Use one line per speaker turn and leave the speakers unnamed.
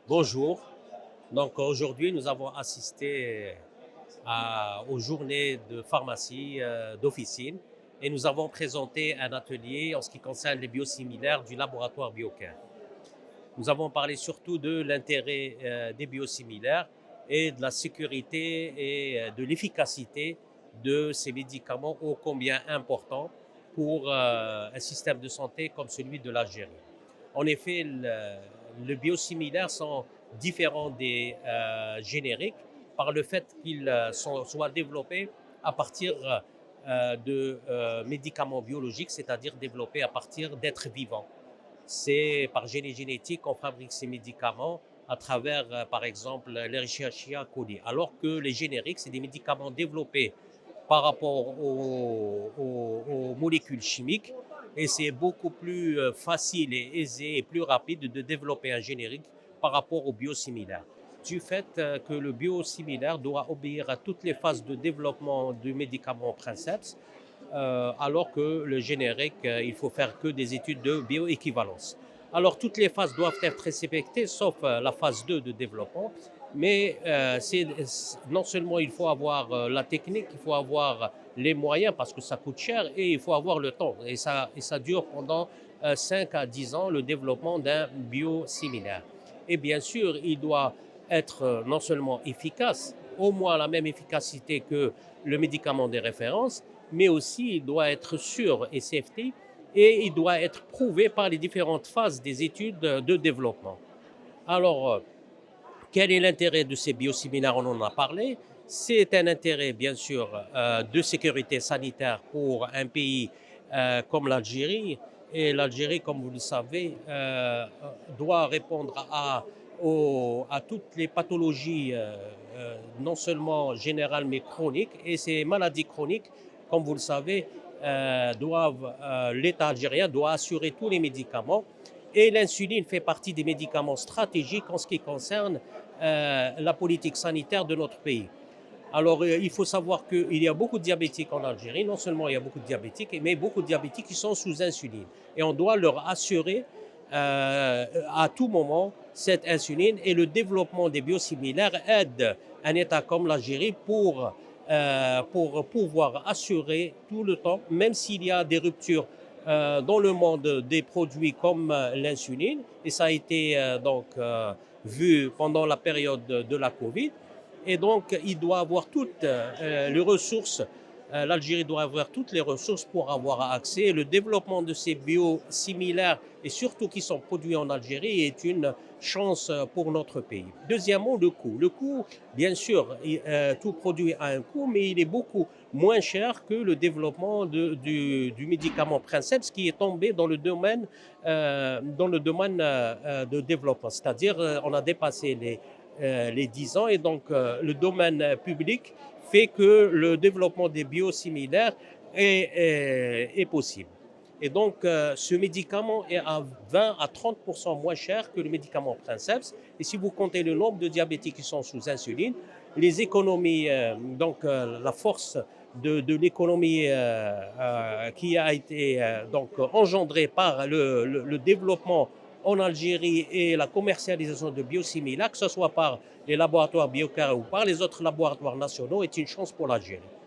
Bonjour. Donc aujourd'hui, nous avons assisté aux journées de pharmacie d'officine et nous avons présenté un atelier en ce qui concerne les biosimilaires du laboratoire Biocair. Nous avons parlé surtout de l'intérêt des biosimilaires et de la sécurité et de l'efficacité de ces médicaments ô combien importants pour un système de santé comme celui de l'Algérie. En effet, les biosimilaires sont différents des génériques par le fait qu'ils soient développés à partir de médicaments biologiques, c'est-à-dire développés à partir d'êtres vivants. C'est par génie génétique qu'on fabrique ces médicaments à travers, par exemple, l'Escherichia coli. Alors que les génériques, c'est des médicaments développés par rapport aux molécules chimiques et c'est beaucoup plus facile et aisé et plus rapide de développer un générique par rapport au biosimilaire. Du fait que le biosimilaire doit obéir à toutes les phases de développement du médicament Princeps, alors que le générique, il faut faire que des études de bioéquivalence. Alors toutes les phases doivent être respectées, sauf la phase 2 de développement, mais non seulement il faut avoir la technique, il faut avoir les moyens parce que ça coûte cher et il faut avoir le temps. Et ça dure pendant 5 à 10 ans le développement d'un biosimilaire. Et bien sûr, il doit être non seulement efficace, au moins la même efficacité que le médicament de référence, mais aussi il doit être sûr et safety et il doit être prouvé par les différentes phases des études de développement. Alors, quel est l'intérêt de ces biosimilaires? On en a parlé. C'est un intérêt, bien sûr, de sécurité sanitaire pour un pays comme l'Algérie. Et l'Algérie, comme vous le savez, doit répondre à toutes les pathologies, non seulement générales, mais chroniques. Et ces maladies chroniques, comme vous le savez, l'État algérien doit assurer tous les médicaments. Et l'insuline fait partie des médicaments stratégiques en ce qui concerne la politique sanitaire de notre pays. Alors, il faut savoir qu'il y a beaucoup de diabétiques en Algérie. Non seulement il y a beaucoup de diabétiques, mais beaucoup de diabétiques qui sont sous insuline. Et on doit leur assurer à tout moment cette insuline. Et le développement des biosimilaires aide un État comme l'Algérie pour pouvoir assurer tout le temps, même s'il y a des ruptures dans le monde des produits comme l'insuline. Et ça a été vu pendant la période de la Covid. Et donc, il doit avoir toutes les ressources, l'Algérie doit avoir toutes les ressources pour avoir accès. Le développement de ces biosimilaires, et surtout qui sont produits en Algérie, est une chance pour notre pays. Deuxièmement, le coût. Le coût, bien sûr, tout produit a un coût, mais il est beaucoup moins cher que le développement du médicament Princeps qui est tombé dans le domaine, de développement. C'est-à-dire, on a dépassé les 10 ans et donc le domaine public fait que le développement des biosimilaires est possible. Et donc, ce médicament est à 20 à 30% moins cher que le médicament Princeps. Et si vous comptez le nombre de diabétiques qui sont sous insuline, les économies, la force de l'économie qui a été engendrée par le développement en Algérie et la commercialisation de biosimilaires, que ce soit par les laboratoires Biocar ou par les autres laboratoires nationaux, est une chance pour l'Algérie.